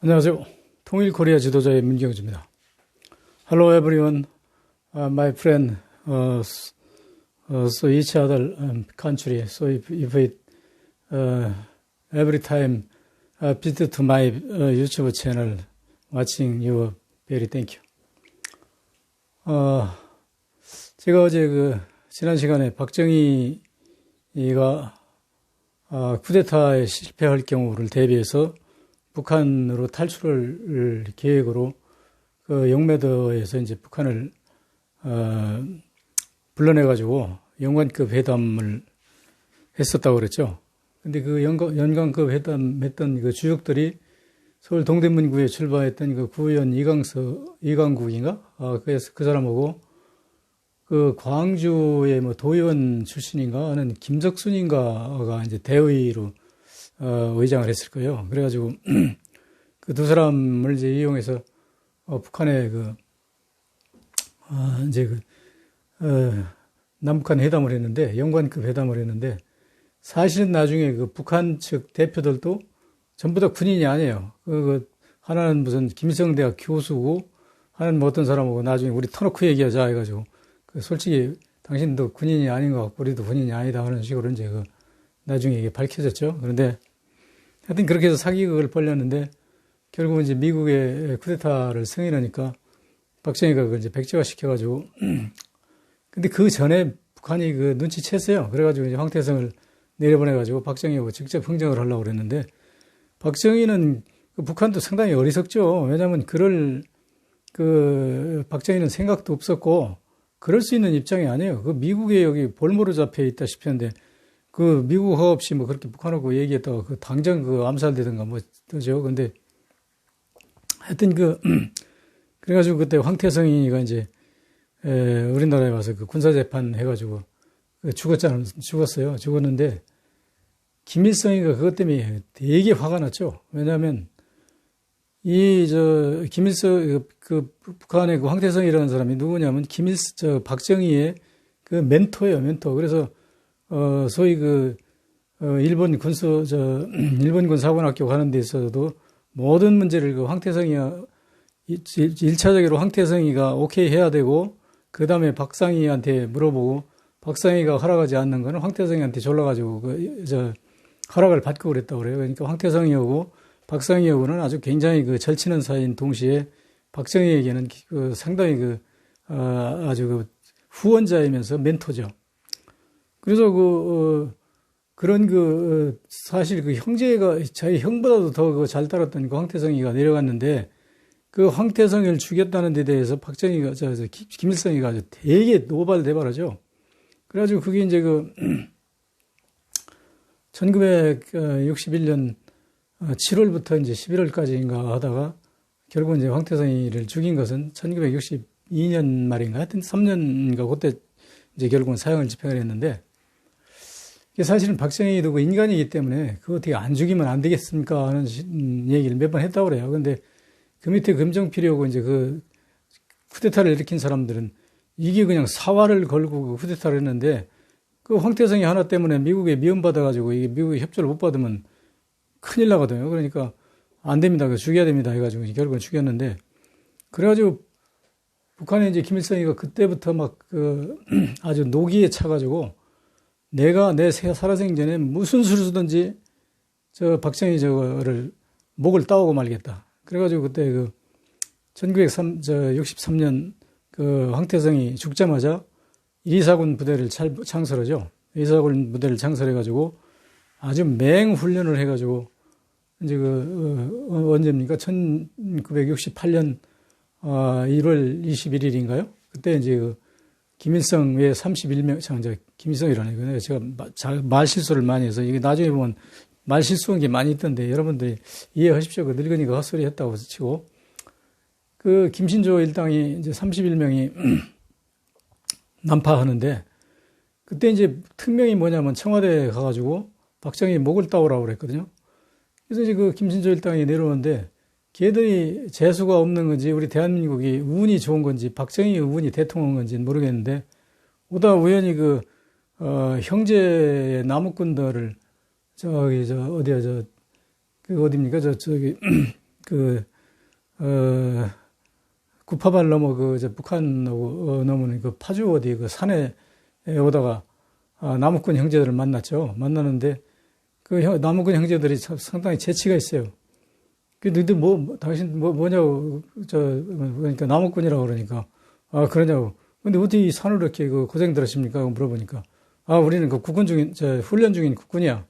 안녕하세요. 통일 코리아 지도자의 문경주입니다. Hello everyone, my friend. So each other country. So if it every time visit to my YouTube channel, watching you, very thank you. 제가 어제 지난 시간에 박정희가 쿠데타에 실패할 경우를 대비해서 북한으로 탈출을 계획으로 영매도에서 이제 북한을 불러내가지고 영관급 회담을 했었다고 그랬죠. 근데 연관급 회담했던 주역들이 서울 동대문구에 출마했던 구의원 이강국인가? 그래서 그 사람하고 광주의 도의원 출신인가 하는 김석순인가가 이제 대의로 의장을 했을 거예요. 그래가지고 그 두 사람을 이제 이용해서 북한의 남북한 회담을 했는데, 영관급 회담을 했는데, 사실은 나중에 북한 측 대표들도 전부 다 군인이 아니에요. 하나는 무슨 김일성대학 교수고, 하나는 어떤 사람하고 나중에 우리 터놓고 얘기하자 해가지고, 솔직히 당신도 군인이 아닌 것 같고, 우리도 군인이 아니다 하는 식으로 이제 나중에 이게 밝혀졌죠. 그런데 하여튼 그렇게 해서 사기극을 벌였는데, 결국은 이제 미국의 쿠데타를 승인하니까 박정희가 그걸 이제 백지화 시켜가지고, 근데 그 전에 북한이 눈치챘어요. 그래가지고 이제 황태성을 내려보내가지고 박정희하고 직접 흥정을 하려고 그랬는데, 박정희는 북한도 상당히 어리석죠. 왜냐면 박정희는 생각도 없었고, 그럴 수 있는 입장이 아니에요. 미국에 여기 볼모로 잡혀 있다시피 한데, 미국 허 없이 그렇게 북한하고 얘기했다가 당장 암살되든가 그죠. 근데 하여튼 그래가지고 그때 황태성이가 이제, 우리나라에 와서 군사재판 해가지고 죽었어요. 죽었는데, 김일성이가 그것 때문에 되게 화가 났죠. 왜냐하면, 북한의 황태성이라는 사람이 누구냐면, 박정희의 멘토예요, 멘토. 그래서, 소위 일본 일본군 사관학교 가는 데 있어서도 모든 문제를 황태성이가, 1차적으로 황태성이가 오케이 해야 되고, 그 다음에 박상희한테 물어보고, 박상희가 허락하지 않는 거는 황태성이한테 졸라가지고, 허락을 받고 그랬다고 그래요. 그러니까 황태성이하고 박상희하고는 아주 굉장히 절친한 사이인 동시에 박정희에게는 상당히 아주 후원자이면서 멘토죠. 그래서 사실 형제가 자기 형보다도 더 잘 따랐던 황태성이가 내려갔는데, 황태성이를 죽였다는 데 대해서 박정희가, 김일성이가 아주 되게 노발대발하죠. 그래가지고 그게 이제 1961년 7월부터 이제 11월까지인가 하다가 결국 이제 황태성이를 죽인 것은 1962년 말인가 하여튼 3년인가 그때 이제 결국은 사형을 집행을 했는데, 사실은 박정희도 인간이기 때문에 그거 어떻게 안 죽이면 안 되겠습니까 하는 얘기를 몇 번 했다고 그래요. 근데 그 밑에 금정필이하고 이제 쿠데타를 일으킨 사람들은 이게 그냥 사활을 걸고 쿠데타를 했는데, 황태성이 하나 때문에 미국에 미움받아가지고 이게 미국의 협조를 못 받으면 큰일 나거든요. 그러니까 안 됩니다. 죽여야 됩니다. 해가지고 결국은 죽였는데, 그래가지고 북한에 이제 김일성이가 그때부터 아주 노기에 차가지고 내가 내 살아생전에 무슨 수를 쓰든지 박정희 저거를 목을 따오고 말겠다. 그래가지고 그때 1963년 황태성이 죽자마자 124군 부대를 창설하죠. 124군 부대를 창설해가지고 아주 맹훈련을 해가지고 이제 언제입니까? 1968년 1월 21일인가요? 그때 이제 김일성 외 31명, 김일성이라네요. 제가 말 실수를 많이 해서 이게 나중에 보면 말 실수한 게 많이 있던데 여러분들이 이해하십시오. 늙은이가 헛소리 했다고 치고. 김신조 일당이 이제 31명이 난파하는데, 그때 이제 특명이 뭐냐면 청와대에 가가지고 박정희 목을 따오라고 그랬거든요. 그래서 이제 김신조 일당이 내려오는데, 걔들이 재수가 없는 건지 우리 대한민국이 운이 좋은 건지 박정희의 운이 대통한 건지는 모르겠는데, 오다 우연히 형제의 남욱군들을 어디입니까? 그, 어, 구파발 넘어 북한 넘어는 그 파주 어디 그 산에 오다가 남욱군 형제들을 만났죠. 만나는데 그 남욱군 형제들이 상당히 재치가 있어요. 그 너희들 당신 뭐냐고 그러니까 남욱군이라고 그러니까 그러냐고. 근데 어디 산을 이렇게 그 고생들 하십니까? 물어보니까 우리는 그 국군 중인 훈련 중인 국군이야.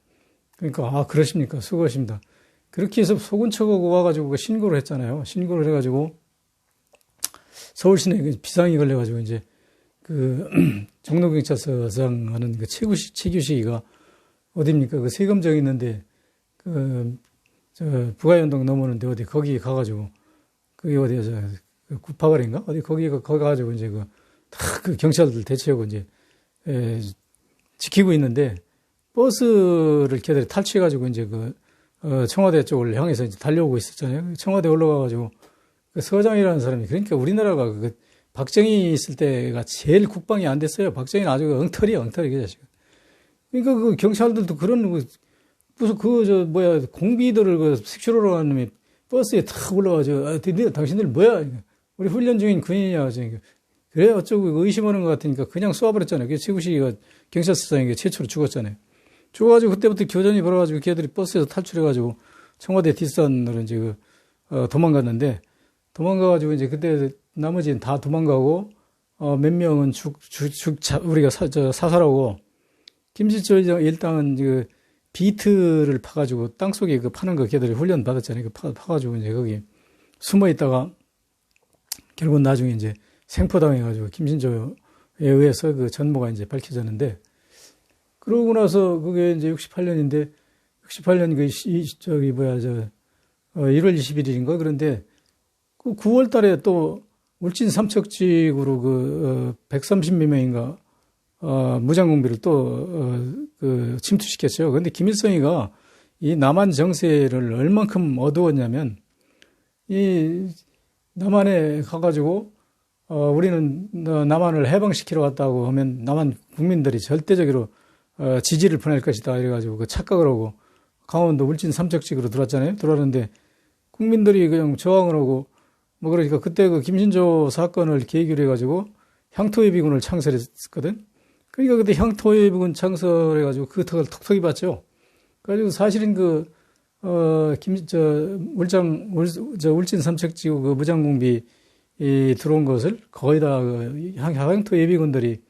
그러니까 그러십니까? 수고하십니다. 그렇게 해서 소군 척하고 와가지고 그 신고를 했잖아요. 신고를 해가지고 서울시내 비상이 걸려가지고 이제 그 종로경찰서장 하는 그 최규식이가 어디입니까? 그 세금정이 있는데 부가연동 넘어오는데 어디 거기 가가지고 그게 어디야 그 구파발인가? 어디 거기 가가지고 이제 그 경찰들 대체하고 이제 지키고 있는데 버스를 걔들이 탈취해가지고 이제 청와대 쪽을 향해서 이제 달려오고 있었잖아요. 청와대 올라가가지고 그 서장이라는 사람이 그러니까 우리나라가 박정희 있을 때가 제일 국방이 안 됐어요. 박정희는 아주 엉터리야, 엉터리 그 자식. 그러니까 그 경찰들도 그런 무슨 공비들을 색출하러 가는 놈이 버스에 탁 올라가지고 당신들 뭐야? 우리 훈련 중인 군인이야. 그래 어쩌고 의심하는 것 같으니까 그냥 쏘아버렸잖아요. 그게 최구식이가 경찰서장이 최초로 죽었잖아요. 죽어가지고 그때부터 교전이 벌어가지고 걔들이 버스에서 탈출해가지고 청와대 뒷산으로 이제 도망갔는데 도망가가지고 이제 그때 나머지는 다 도망가고 몇 명은 우리가 사살하고 김실철 일당은 비트를 파가지고 땅속에 파는 거 걔들이 훈련 받았잖아요. 파가지고 이제 거기 숨어 있다가 결국 나중에 이제 생포당해가지고 김신조에 의해서 그 전모가 이제 밝혀졌는데 그러고 나서 그게 이제 68년인데 68년 1월 21일인가 그런데 그 9월 달에 또 울진 삼척지구로 130몇 명인가 무장공비를 또 침투시켰어요. 그런데 김일성이가 이 남한 정세를 얼만큼 어두웠냐면 이 남한에 가가지고 우리는 남한을 해방시키러 왔다고 하면 남한 국민들이 절대적으로 지지를 보낼 것이다 이래가지고 착각을 하고 강원도 울진 삼척지구로 들어왔잖아요. 들어왔는데 국민들이 그냥 저항을 하고 그러니까 그때 김신조 사건을 계기로 해가지고 향토예비군을 창설했거든. 그러니까 그때 향토예비군 창설해가지고 그 덕을 톡톡히 봤죠. 그래가지고 사실은 울진 삼척지구 무장공비 들어온 것을 거의 다 향토예비군들이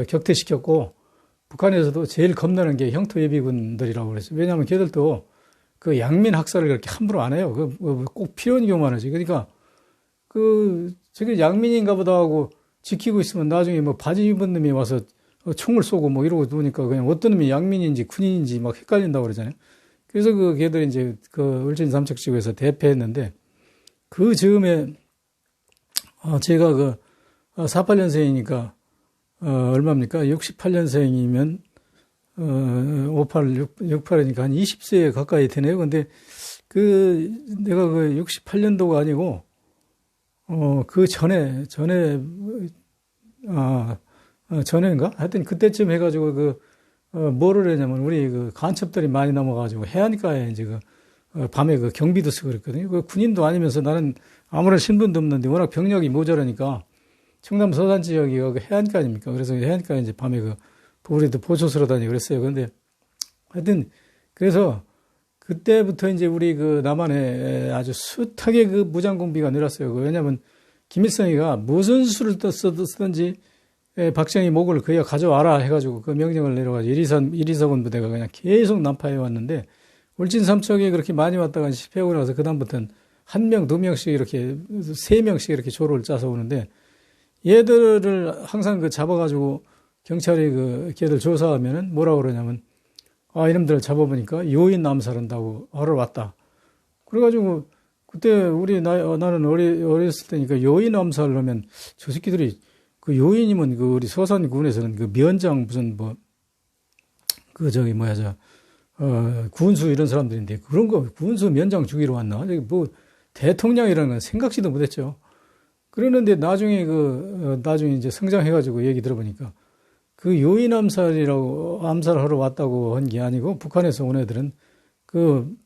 격퇴시켰고 북한에서도 제일 겁나는 게 향토예비군들이라고 그랬어요. 왜냐하면 걔들도 그 양민 학살을 그렇게 함부로 안 해요. 꼭 필요한 경우만 하지. 그러니까 저게 양민인가 보다 하고 지키고 있으면 나중에 바지 입은 놈이 와서 총을 쏘고 이러고 누우니까 그냥 어떤 놈이 양민인지 군인인지 막 헷갈린다고 그러잖아요. 그래서 걔들이 이제 울진 삼척지구에서 대패했는데 그 즈음에 제가 48년생이니까 얼마입니까? 68년생이면 68이니까 한 20세 가까이 되네요. 근데 내가 68년도가 아니고 그 전에인가? 하여튼 그때쯤 해가지고 뭐를 했냐면 우리 간첩들이 많이 넘어가지고 해안가에 이제 밤에 경비도 쓰고 그랬거든요. 군인도 아니면서 나는 아무런 신분도 없는데 워낙 병력이 모자라니까 충남 서산 지역이 해안가 아닙니까? 그래서 해안가에 이제 밤에 우리도 보초스러 다니고 그랬어요. 근데 하여튼 그래서 그때부터 이제 우리 남한에 아주 숱하게 무장공비가 늘었어요. 왜냐면 김일성이가 무슨 수를 쓰든지 박정희 목을 그야 가져와라 해가지고 그 명령을 내려가지고 1위사군 부대가 그냥 계속 난파해 왔는데 울진 삼척에 그렇게 많이 왔다가 실패하고 나서 그다음부터는 1명, 2명씩 이렇게 3명씩 이렇게 조를 짜서 오는데 얘들을 항상 잡아가지고 경찰이 걔들 조사하면은 뭐라고 그러냐면 이놈들을 잡아보니까 요인 암살한다고 하러 왔다. 그래가지고 그때 나는 어렸을 때니까 요인 암살을 하면 저 새끼들이 요인이면 우리 서산군에서는 면장 무슨 군수 이런 사람들인데 그런 거 군수 면장 죽이러 왔나? 대통령이라는 건 생각지도 못했죠. 그러는데 나중에 이제 성장해가지고 얘기 들어보니까 요인 암살하러 왔다고 한 게 아니고 북한에서 온 애들은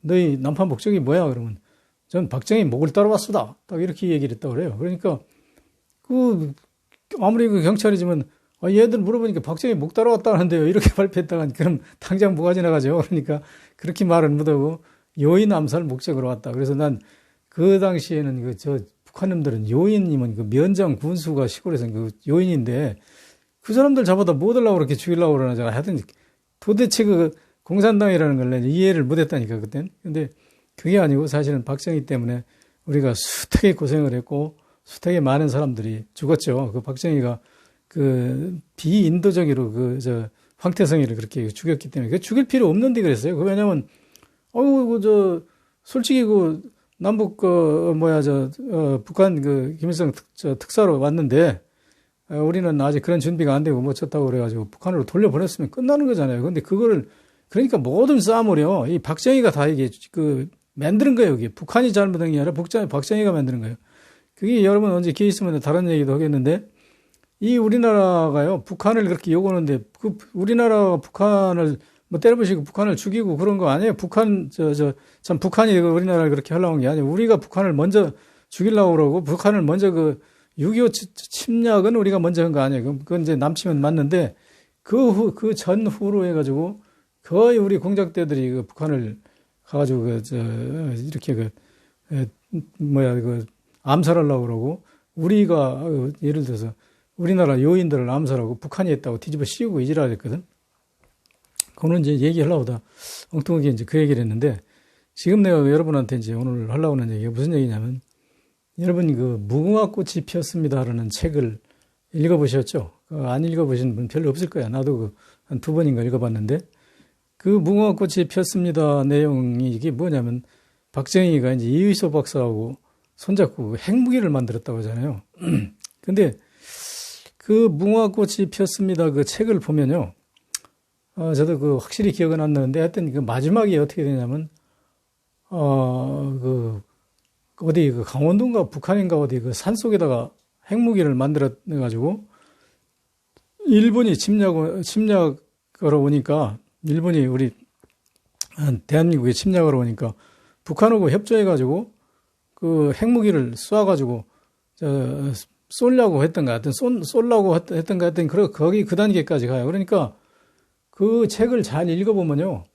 너희 남판 목적이 뭐야? 그러면 전 박정희 목을 따라왔수다. 딱 이렇게 얘기를 했다고 그래요. 그러니까 아무리 경찰이지만 얘들 물어보니까 박정희 목 따라왔다는데요. 이렇게 발표했다가 그럼 당장 뭐가 지나가죠. 그러니까 그렇게 말은 못하고 요인 암살 목적으로 왔다. 그래서 난 그 당시에는 북한놈들은 요인이면 면장 군수가 시골에서 요인인데 그 사람들 잡아다 뭐 하려고 그렇게 죽이려고 그러나 하여튼 도대체 공산당이라는 걸 이해를 못했다니까 그땐. 근데 그게 아니고 사실은 박정희 때문에 우리가 숱하게 고생을 했고 숱하게 많은 사람들이 죽었죠. 박정희가 비인도적으로 황태성이를 그렇게 죽였기 때문에 죽일 필요 없는데 그랬어요. 왜냐면 솔직히 남북 북한 김일성 특사로 왔는데 우리는 아직 그런 준비가 안 되고 못 쳤다고 그래가지고 북한으로 돌려보냈으면 끝나는 거잖아요. 근데 그러니까 모든 싸움을요, 이 박정희가 다 이게 만드는 거예요. 이게 북한이 잘못한 게 아니라 박정희가 만드는 거예요. 그게 여러분 언제 기회 있으면 다른 얘기도 하겠는데, 이 우리나라가요, 북한을 그렇게 요구하는데, 우리나라가 북한을 때려부시고 북한을 죽이고 그런 거 아니에요. 참 북한이 우리나라를 그렇게 하려고 한 게 아니에요. 우리가 북한을 먼저 죽이려고 그러고, 북한을 먼저 6.25 침략은 우리가 먼저 한 거 아니에요. 그건 이제 남침은 맞는데, 그 전후로 해가지고, 거의 우리 공작대들이 북한을 가가지고, 이렇게 암살하려고 그러고, 우리가, 예를 들어서, 우리나라 요인들을 암살하고 북한이 했다고 뒤집어 씌우고 이지랄 했거든. 그거는 이제 얘기하려고 다 엉뚱하게 이제 그 얘기를 했는데, 지금 내가 여러분한테 이제 오늘 하려고 하는 얘기가 무슨 얘기냐면, 여러분 무궁화꽃이 피었습니다라는 책을 읽어보셨죠? 안 읽어보신 분 별로 없을 거야. 나도 한 2번인가 읽어봤는데, 무궁화꽃이 피었습니다 내용이 이게 뭐냐면, 박정희가 이제 이의소 박사하고 손잡고 핵무기를 만들었다고 하잖아요. 근데 무궁화꽃이 피었습니다 책을 보면요. 저도 확실히 기억은 안 나는데, 하여튼 마지막에 어떻게 되냐면, 어디 강원도인가 북한인가 어디 산 속에다가 핵무기를 만들어가지고, 일본이 침략하러 오니까, 일본이 우리 대한민국에 침략하러 오니까 북한하고 협조해가지고 핵무기를 쏴가지고 쏠려고 했던가 하여튼 쏠라고 했던가 하여튼 거기 그 단계까지 가요. 그러니까 그 책을 잘 읽어보면요,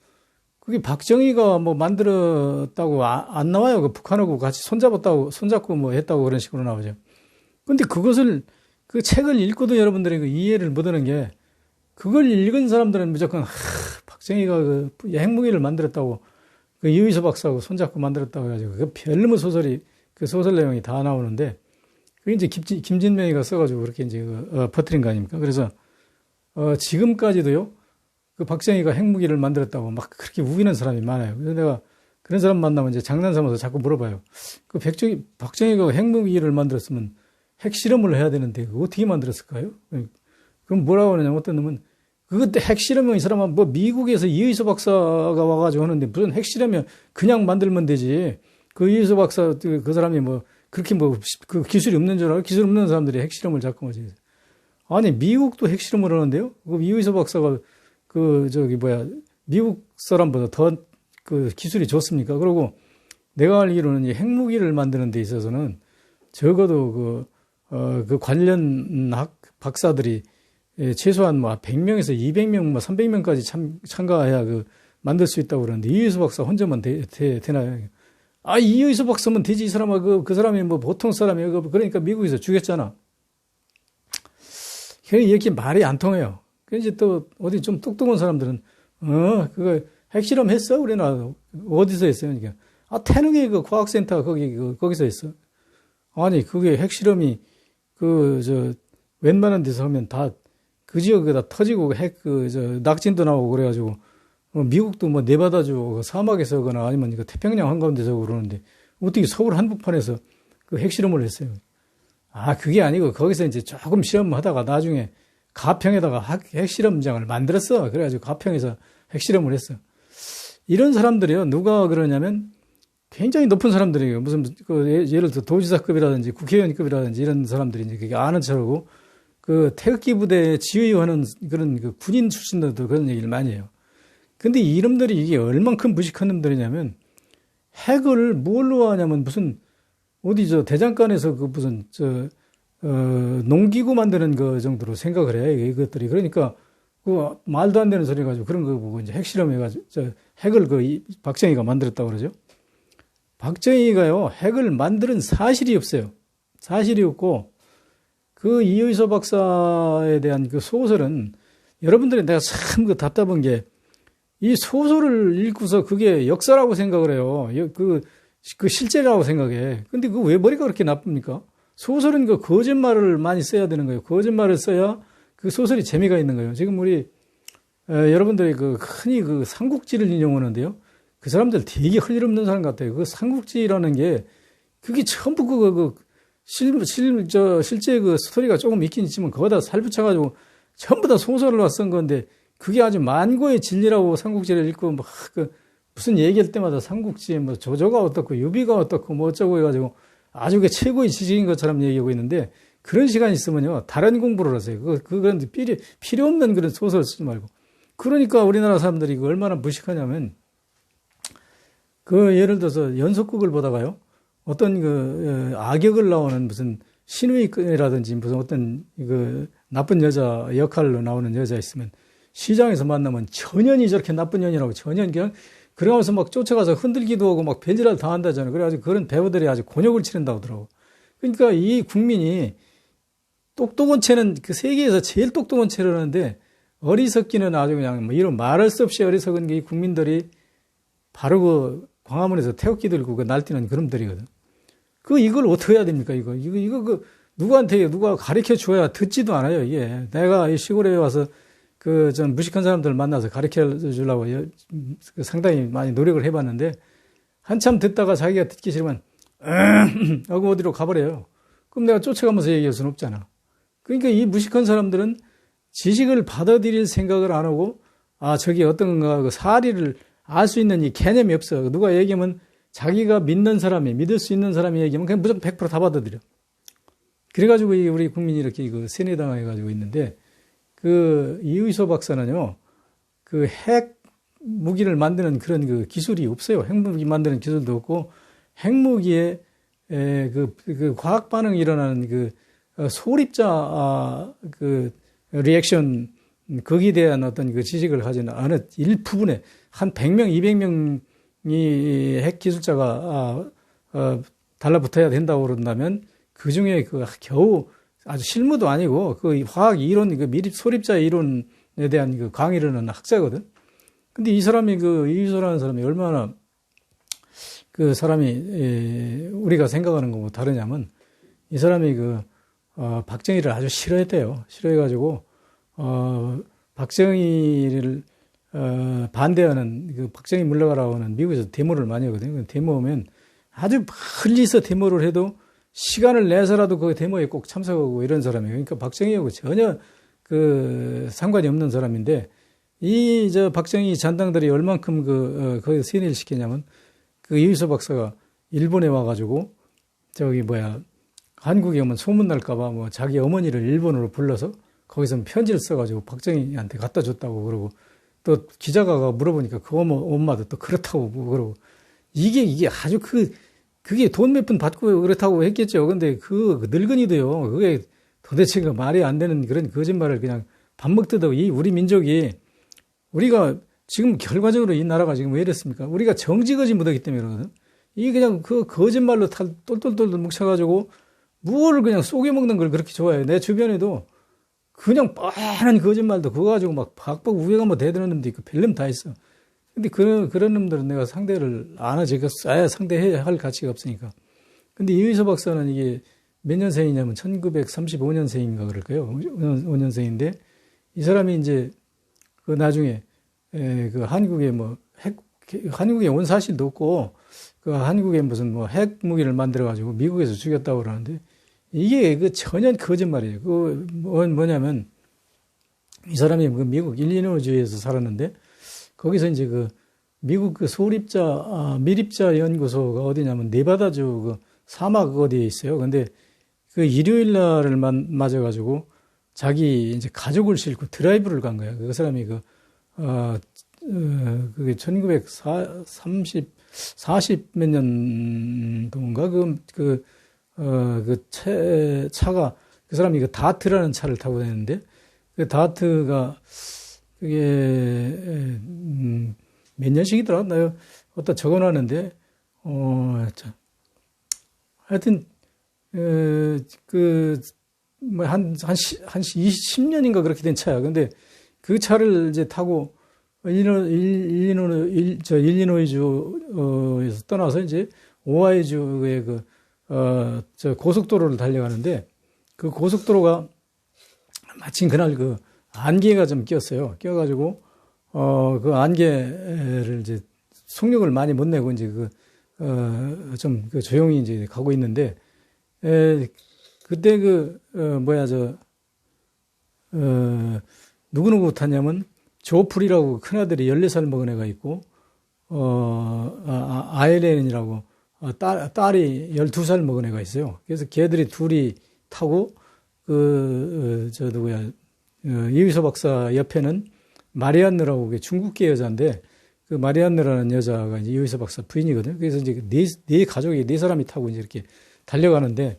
그게 박정희가 만들었다고 안 나와요. 북한하고 같이 손잡고 했다고 그런 식으로 나오죠. 근데 그 책을 읽고도 여러분들이 이해를 못하는 게, 그걸 읽은 사람들은 무조건 박정희가 핵무기를 만들었다고, 이의소 박사하고 손잡고 만들었다고 해가지고 별놈의 소설이, 소설 내용이 다 나오는데, 그게 이제 김진명이가 써가지고 그렇게 이제 퍼뜨린 거 아닙니까? 그래서 지금까지도요, 박정희가 핵무기를 만들었다고 막 그렇게 우기는 사람이 많아요. 그래서 내가 그런 사람 만나면 이제 장난 삼아서 자꾸 물어봐요. 박정희가 핵무기를 만들었으면 핵실험을 해야 되는데 어떻게 만들었을까요? 그럼 뭐라고 하느냐, 어떤 놈은 그때 핵실험이 이 사람은 미국에서 이의소 박사가 와가지고 하는데 무슨 핵실험이야, 그냥 만들면 되지. 이의소 박사 그 사람이 그렇게 그 기술이 없는 줄 알아? 기술 없는 사람들이 핵실험을 자꾸 하지. 아니, 미국도 핵실험을 하는데요? 이의소 박사가 미국 사람보다 더 기술이 좋습니까? 그리고 내가 알기로는 이 핵무기를 만드는 데 있어서는 적어도 관련 박사들이 최소한 100명에서 200명, 300명까지 참가해야 만들 수 있다고 그러는데, 이의소 박사 혼자만 되나요? 이의소 박사면 되지. 이 사람아, 그 사람이 보통 사람이에요. 그러니까 미국에서 죽였잖아. 이렇게 말이 안 통해요. 이제 또 어디 좀 똑똑한 사람들은, 그거 핵실험 했어? 우리나라 어디서 했어요? 그러니까 태릉의 과학센터 거기서 했어. 아니, 그게 핵실험이 웬만한 데서 하면 다 그 지역에다 터지고 낙진도 나오고 그래가지고, 미국도 네바다주 사막에서 하거나 아니면 태평양 한가운데서 그러는데, 어떻게 서울 한복판에서 핵실험을 했어요? 그게 아니고 거기서 이제 조금 시험하다가 나중에 가평에다가 핵실험장을 만들었어. 그래가지고 가평에서 핵실험을 했어. 이런 사람들이요, 누가 그러냐면 굉장히 높은 사람들이에요. 무슨 예를 들어 도지사급이라든지 국회의원급이라든지 이런 사람들이 이제 그게 아는 척하고, 태극기 부대에 지휘하는 그런 군인 출신들도 그런 얘기를 많이 해요. 근데 이 이름들이 이게 얼만큼 무식한 놈들이냐면 핵을 뭘로 하냐면 무슨 어디 저 대장간에서 그 무슨 농기구 만드는 거 정도로 생각을 해 이것들이. 그러니까 그 말도 안 되는 소리 가지고 그런 거 보고 이제 핵실험해가지고 핵을 박정희가 만들었다고 그러죠. 박정희가요 핵을 만드는 사실이 없어요. 사실이 없고 그 이의서 박사에 대한 그 소설은 여러분들이 내가 참 그 답답한 게 이 소설을 읽고서 그게 역사라고 생각을 해요. 그 실제라고 생각해. 근데 그 왜 머리가 그렇게 나쁩니까? 소설은 그 거짓말을 많이 써야 되는 거예요. 거짓말을 써야 그 소설이 재미가 있는 거예요. 지금 우리 여러분들이 흔히 삼국지를 인용하는데요. 그 사람들 되게 할 일 없는 사람 같아요. 그 삼국지라는 게 그게 전부 실제 그 스토리가 조금 있긴 있지만 그거다 살붙여가지고 전부 다 소설을 쓴 건데 그게 아주 만고의 진리라고 삼국지를 읽고 무슨 얘기할 때마다 삼국지에 뭐 조조가 어떻고 유비가 어떻고 뭐 어쩌고 해가지고 아주 그 최고의 지식인 것처럼 얘기하고 있는데 그런 시간 있으면요 다른 공부를 하세요. 그런 필요 없는 그런 소설 쓰지 말고. 그러니까 우리나라 사람들이 얼마나 무식하냐면 예를 들어서 연속극을 보다가요 어떤 악역을 나오는 무슨 신우이라든지 무슨 어떤 나쁜 여자 역할로 나오는 여자 있으면 시장에서 만나면 전현이 저렇게 나쁜 년이라고 전현 그냥 그러면서 막 쫓아가서 흔들기도 하고 막 별짓을 다 한다잖아요. 그래가지고 그런 배우들이 아주 곤욕을 치른다고 하더라고. 그러니까 이 국민이 똑똑한 채는 그 세계에서 제일 똑똑한 채를 하는데 어리석기는 아주 그냥 뭐 이런 말할 수 없이 어리석은 게 이 국민들이 바로 광화문에서 태극기 들고 날뛰는 그놈들이거든. 이걸 어떻게 해야 됩니까? 이거 누구한테 누가 가르쳐 줘야 듣지도 않아요, 이게. 내가 이 시골에 와서 좀 무식한 사람들 만나서 가르쳐 주려고 상당히 많이 노력을 해봤는데, 한참 듣다가 자기가 듣기 싫으면, 하고 어디로 가버려요. 그럼 내가 쫓아가면서 얘기할 수는 없잖아. 그러니까 이 무식한 사람들은 지식을 받아들일 생각을 안 하고, 저기 어떤 건가, 사리를 알 수 있는 이 개념이 없어. 누가 얘기하면 자기가 믿는 사람이, 믿을 수 있는 사람이 얘기하면 그냥 무조건 100%다 받아들여. 그래가지고 우리 국민이 이렇게 세뇌당해가지고 있는데, 이의소 박사는요, 핵 무기를 만드는 그런 기술이 없어요. 핵무기 만드는 기술도 없고, 핵무기에, 과학 반응이 일어나는 소립자, 리액션, 거기에 대한 어떤 지식을 가지는 어느 일부분에 한 100명, 200명이 핵 기술자가, 달라붙어야 된다고 그런다면, 그 중에 겨우 아주 실무도 아니고 화학 이론, 미립 소립자 이론에 대한 강의를 하는 학자거든. 근데 이 사람이 이유소라는 사람이 얼마나 사람이 우리가 생각하는 것보다 다르냐면 이 사람이 박정희를 아주 싫어했대요. 싫어해가지고 박정희를 반대하는 박정희 물러가라고 하는 미국에서 데모를 많이 하거든요. 데모하면 아주 멀리서 데모를 해도 시간을 내서라도 그 데모에 꼭 참석하고 이런 사람이에요. 그러니까 박정희하고 전혀 상관이 없는 사람인데 박정희 잔당들이 얼만큼 거기서 세뇌를 시키냐면 이휘소 박사가 일본에 와가지고 한국에 오면 소문날까봐 뭐 자기 어머니를 일본으로 불러서 거기서 편지를 써가지고 박정희한테 갖다 줬다고 그러고 또 기자가 물어보니까 그 엄마도 또 그렇다고 그러고 이게 아주 그게 돈 몇 푼 받고 그렇다고 했겠죠. 근데 늙은이도요. 그게 도대체 말이 안 되는 그런 거짓말을 그냥 밥 먹듯 하고 우리 민족이 우리가 지금 결과적으로 이 나라가 지금 왜 이랬습니까? 우리가 정지거지 못하기 때문에 그러거든. 이게 그냥 거짓말로 똘똘똘 뭉쳐가지고 무엇을 그냥 속여먹는 걸 그렇게 좋아해요. 내 주변에도 그냥 뻔한 거짓말도 그거 가지고 막 박박 우회가 뭐 대드는 놈도 있고 별놈 다 있어. 근데 그런 놈들은 내가 상대를 안 하지. 아예 상대해야 할 가치가 없으니까. 근데 이의소 박사는 이게 몇 년생이냐면 1935년생인가 그럴 거예요. 5년생인데 이 사람이 이제 나중에 한국에 한국에 온 사실도 없고 한국에 무슨 핵 무기를 만들어 가지고 미국에서 죽였다고 그러는데 이게 전혀 거짓말이에요. 뭐냐면 이 사람이 미국 일리노이주에서 살았는데 거기서 이제 미국 소립자 미립자 연구소가 어디냐면 네바다주 사막 어디에 있어요. 근데 일요일 날을 맞아 가지고 자기 이제 가족을 싣고 드라이브를 간 거야. 그 사람이 그게 40 몇 년도인가? 차가, 그 사람이 그 다트라는 차를 타고 다녔는데, 그 다트가, 그게, 몇 년씩이더라? 나 어디다 적어놨는데, 하여튼, 한 10년인가 그렇게 된 차야. 근데 그 차를 이제 타고, 일리노이주에서 떠나서 이제 오하이주의 고속도로를 달려가는데 그 고속도로가 마침 그날 그 안개가 좀 꼈어요. 껴가지고, 그 안개를 이제 속력을 많이 못 내고 이제 좀 조용히 이제 가고 있는데, 그때 누구누구 탔냐면 조풀이라고 큰아들이 14살 먹은 애가 있고, 아일렌이라고 딸이 12살 먹은 애가 있어요. 그래서 걔들이 둘이 타고, 이휘소 박사 옆에는 마리안느라고 중국계 여자인데, 그 마리안느라는 여자가 이제 이휘소 박사 부인이거든요. 그래서 이제 네 가족이 네 사람이 타고 이제 이렇게 달려가는데,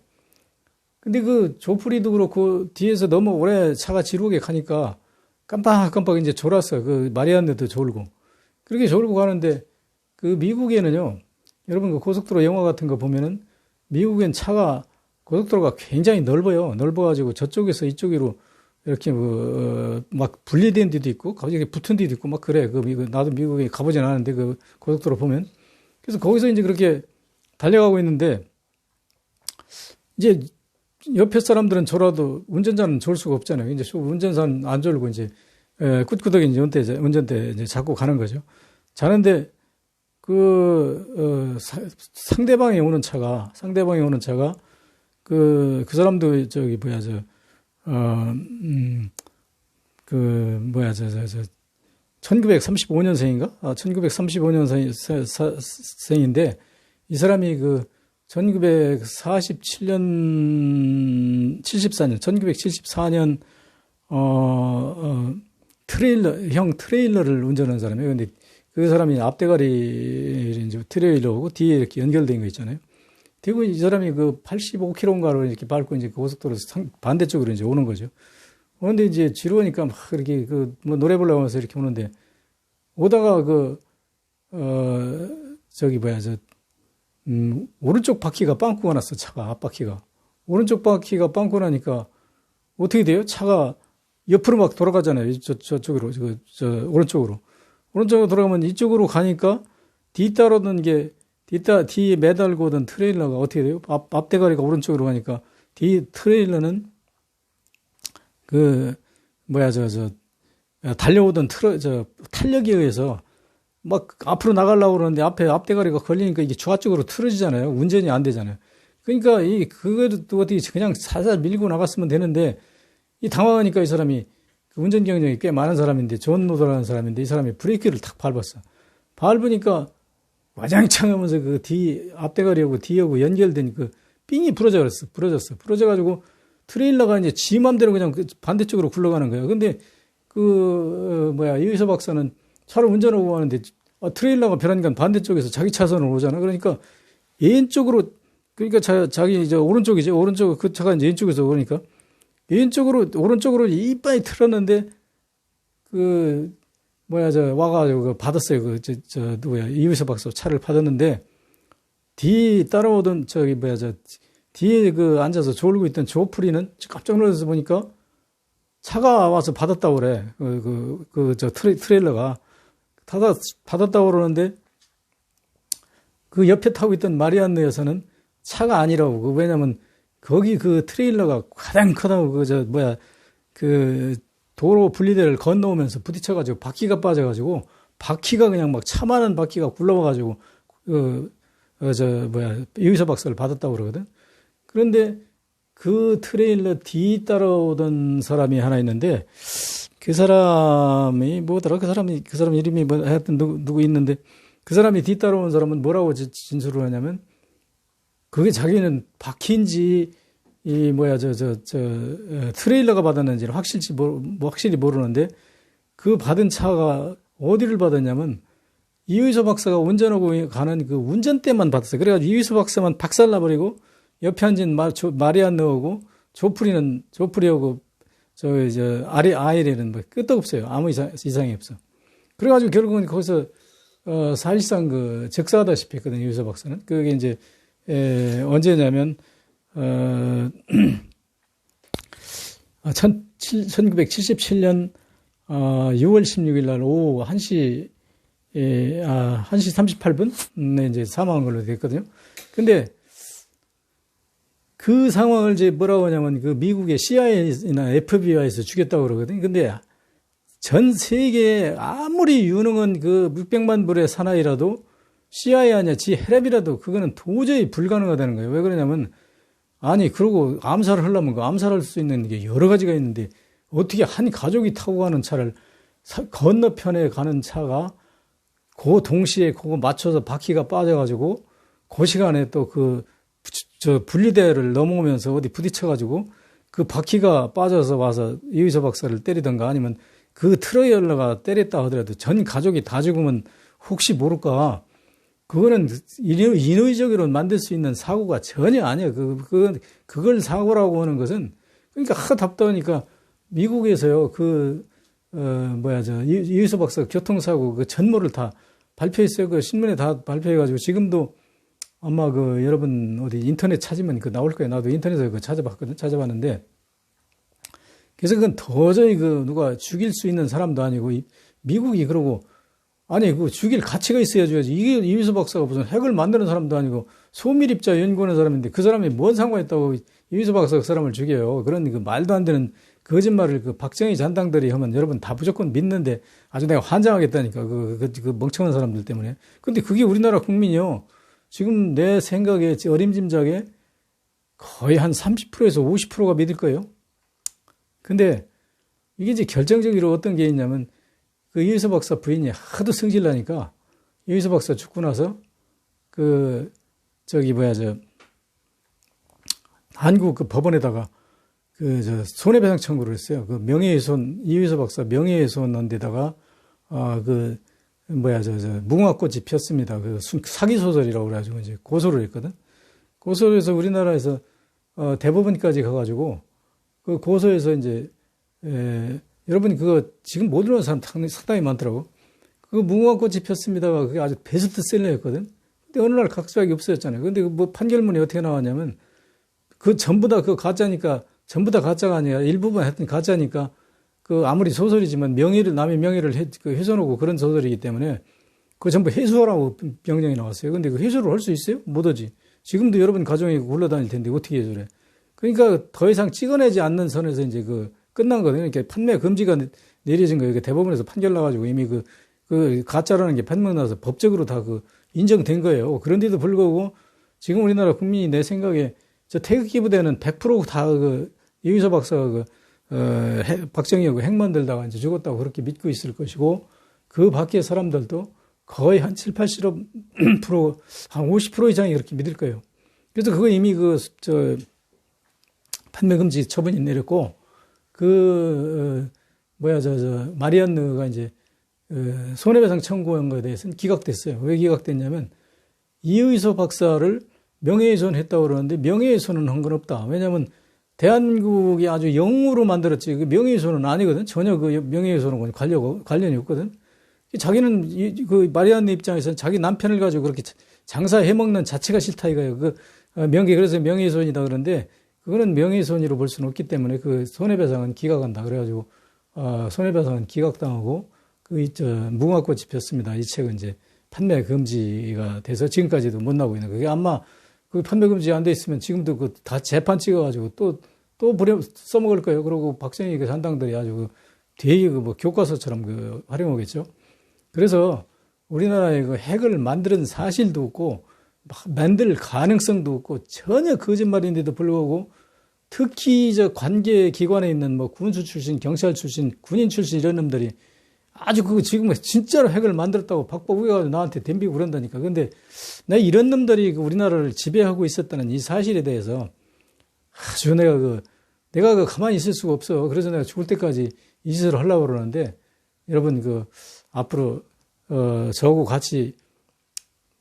근데 그 조풀이도 그렇고 뒤에서 너무 오래 차가 지루하게 가니까 깜빡깜빡 이제 졸았어요. 그 마리안느도 졸고. 그렇게 졸고 가는데 그 미국에는요, 여러분 그 고속도로 영화 같은 거 보면은 미국엔 차가 고속도로가 굉장히 넓어요. 넓어가지고 저쪽에서 이쪽으로 이렇게 막 분리된 데도 있고 갑자기 붙은 데도 있고 막 그래. 나도 미국에 가보진 않았는데 그 고속도로 보면. 그래서 거기서 이제 그렇게 달려가고 있는데 이제 옆에 사람들은 졸아도 운전자는 졸 수가 없잖아요. 이제 운전사는 안 졸고 이제 꿋꿋하게 이제 운전대 이제 잡고 가는 거죠. 자는데 상대방이 오는 차가 그 사람도 1935년생인가? 1935년생인데 이 사람이 1974년 트레일러를 운전하는 사람이에요. 근데 그 사람이 앞대가리 이제 트레일러고 뒤에 이렇게 연결된 거 있잖아요. 그리고 이 사람이 85km인가로 이렇게 밟고 이제 고속도로 반대쪽으로 이제 오는 거죠. 그런데 이제 지루하니까 막 이렇게 노래 부르면서 하면서 이렇게 오는데 오다가 오른쪽 바퀴가 빵꾸가 났어. 차가 앞바퀴가. 오른쪽 바퀴가 빵꾸 나니까 어떻게 돼요? 차가 옆으로 막 돌아가잖아요. 저쪽으로, 오른쪽으로. 오른쪽으로 돌아가면 이쪽으로 가니까 뒤따르던 뒤에 매달고 오던 트레일러가 어떻게 돼요? 앞대가리가 오른쪽으로 가니까 뒤 트레일러는 달려오던 탄력에 의해서 막 앞으로 나가려고 그러는데 앞대가리가 걸리니까 이게 좌측으로 틀어지잖아요. 운전이 안 되잖아요. 그러니까 그거도 어떻게 그냥 살살 밀고 나갔으면 되는데 당황하니까 이 사람이 운전 경력이 꽤 많은 사람인데 존 노더라는 사람인데 이 사람이 브레이크를 탁 밟았어. 밟으니까 와장창 하면서 앞대가리하고 뒤하고 연결된 삥이 부러졌어. 부러져가지고 트레일러가 이제 지 맘대로 그냥 반대쪽으로 굴러가는 거예요. 근데 이휘소 박사는 차를 운전하고 가는데 트레일러가 변하니까 반대쪽에서 자기 차선으로 오잖아. 그러니까 왼쪽으로, 그러니까 자기 이제 오른쪽이지. 오른쪽 그 차가 이제 왼쪽에서 오니까 오른쪽으로 이빨이 틀었는데 와가지고 받았어요. 이휘소 박사 차를 받았는데 따라오던 뒤에 앉아서 졸고 있던 조프리는 깜짝 놀라서 보니까 차가 와서 받았다고 그래. 트레일러가 받았다고 그러는데 그 옆에 타고 있던 마리안느 여사는 차가 아니라고. 왜냐면 거기 트레일러가 가장 크다고 도로 분리대를 건너오면서 부딪혀가지고 바퀴가 빠져가지고 바퀴가 그냥 막 차많은 바퀴가 굴러와가지고 이휘소 박사를 받았다고 그러거든. 그런데 그 트레일러 뒤 따라오던 사람이 하나 있는데 그 사람이 뭐더라? 그 사람 이름이 하여튼 누구 있는데 그 사람이 뒤 따라온 사람은 뭐라고 진술을 하냐면 그게 자기는 바퀴인지 트레일러가 받았는지는 확실히 모르는데 그 받은 차가 어디를 받았냐면 이의소 박사가 운전하고 가는 그 운전대만 받았어요. 그래가지고 이의소 박사만 박살나버리고 옆에 앉은 마리안느하고 조프리하고 아이레는 뭐 끝도 없어요. 아무 이상이 없어. 그래가지고 결국은 거기서 사실상 그 즉사하다시피 했거든요. 이의소 박사는. 그게 이제 언제냐면 1977년 6월 16일 날 오후 1시 38분에 이제 사망한 걸로 됐거든요. 근데 그 상황을 이제 뭐라고 하냐면 그 미국의 CIA나 FBI에서 죽였다고 그러거든요. 근데 전 세계에 아무리 유능한 그 600만 불의 사나이라도 CIA 아니야, 지 혈압이라도 그거는 도저히 불가능하다는 거예요. 왜 그러냐면 아니 그러고 암살을 하려면 그 암살할 수 있는 게 여러 가지가 있는데 어떻게 한 가족이 타고 가는 차를 건너편에 가는 차가 그 동시에 그거 맞춰서 바퀴가 빠져가지고 그 시간에 또 분리대를 넘어오면서 어디 부딪혀가지고 그 바퀴가 빠져서 와서 이의소 박사를 때리던가 아니면 그 트레일러가 때렸다 하더라도 전 가족이 다 죽으면 혹시 모를까. 그거는 인위적으로 만들 수 있는 사고가 전혀 아니에요. 그걸 사고라고 하는 것은 그러니까 답답하니까 미국에서요 이의소 박사 교통사고 그 전모를 다 발표했어요. 그 신문에 다 발표해가지고 지금도 아마 여러분 어디 인터넷 찾으면 나올 거예요. 나도 인터넷에서 찾아봤는데. 그래서 그건 도저히 누가 죽일 수 있는 사람도 아니고 미국이 그러고 아니 죽일 가치가 있어야죠. 이게 이의소 박사가 무슨 핵을 만드는 사람도 아니고 소밀입자 연구하는 사람인데 그 사람이 뭔 상관이 있다고 이의소 박사가 그 사람을 죽여요. 그런 말도 안 되는 거짓말을 박정희 잔당들이 하면 여러분 다 무조건 믿는데 아주 내가 환장하겠다니까 그 멍청한 사람들 때문에. 근데 그게 우리나라 국민이요. 지금 내 생각에 어림짐작에 거의 한 30%에서 50%가 믿을 거예요. 근데 이게 이제 결정적으로 어떤 게 있냐면 이의소 박사 부인이 하도 성질나니까 이의소 박사 죽고 나서 한국 법원에다가 손해배상 청구를 했어요. 명예훼손, 이의소 박사 명예훼손 한 데다가 무궁화꽃이 폈습니다. 사기소설이라고 그래가지고 이제 고소를 했거든. 고소를 해서 우리나라에서 대법원까지 가가지고 고소해서 이제 여러분 그거 지금 못 들어온 사람 상당히 많더라고. 무궁화꽃이 폈습니다가 그게 아주 베스트셀러였거든. 근데 어느 날 갑자기 없어졌잖아요. 근데 판결문이 어떻게 나왔냐면 전부 다 가짜니까 전부 다 가짜가 아니라 일부분 하여튼 가짜니까 아무리 소설이지만 남의 명예를 훼손하고 그런 소설이기 때문에 전부 해소하라고 명령이 나왔어요. 근데 해소를 할 수 있어요? 못하지. 지금도 여러분 가정이 굴러다닐 텐데 어떻게 해소를 해? 그러니까 더 이상 찍어내지 않는 선에서 이제 끝난 거거든요. 그러니까 판매 금지가 내려진 거예요. 대법원에서 판결 나가지고 이미 가짜라는 게 판명 나서 법적으로 다 인정된 거예요. 그런데도 불구하고 지금 우리나라 국민이 내 생각에 태극기 부대는 100% 이의소 박사가 박정희하고 핵 만들다가 이제 죽었다고 그렇게 믿고 있을 것이고 그 밖의 사람들도 거의 한 7, 80%, 한 50% 이상이 그렇게 믿을 거예요. 그래서 그거 이미 판매금지 처분이 내렸고, 마리안느가 이제, 손해배상 청구한 거에 대해서는 기각됐어요. 왜 기각됐냐면, 이의소 박사를 명예훼손 했다고 그러는데, 명예훼손은 한 건 없다. 왜냐면, 대한민국이 아주 영웅으로 만들었지, 명예훼손은 아니거든. 전혀 명예훼손은 관련이 없거든. 자기는, 마리안느 입장에서는 자기 남편을 가지고 그렇게 장사해먹는 자체가 싫다 이거예요. 그래서 명예훼손이다 그러는데, 그거는 명예훼손으로 볼 수는 없기 때문에 손해배상은 기각한다. 그래가지고, 손해배상은 기각당하고, 무궁화꽃이 폈습니다. 이 책은 이제 판매 금지가 돼서 지금까지도 못 나오고 있는 그게 아마 판매 금지 안 돼 있으면 지금도 다 재판 찍어가지고 또 써먹을 거예요. 그리고 박정희 잔당들이 아주 되게 교과서처럼 활용하겠죠. 그래서 우리나라에 핵을 만드는 사실도 없고, 만들 가능성도 없고 전혀 거짓말인데도 불구하고 특히 관계 기관에 있는 군수 출신, 경찰 출신, 군인 출신 이런 놈들이 아주 지금 진짜로 핵을 만들었다고 박박 우겨가지고 나한테 덤비고 그런다니까. 근데 내가 이런 놈들이 우리나라를 지배하고 있었다는 이 사실에 대해서 아주 내가 가만히 있을 수가 없어. 그래서 내가 죽을 때까지 이 짓을 하려고 그러는데 여러분 앞으로 저하고 같이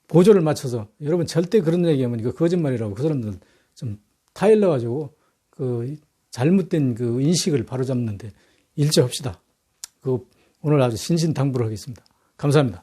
보조를 맞춰서 여러분 절대 그런 얘기하면 이거 거짓말이라고 그 사람들 좀 타일러 가지고 그 잘못된 그 인식을 바로잡는데 일조합시다. 그 오늘 아주 신신당부를 하겠습니다. 감사합니다.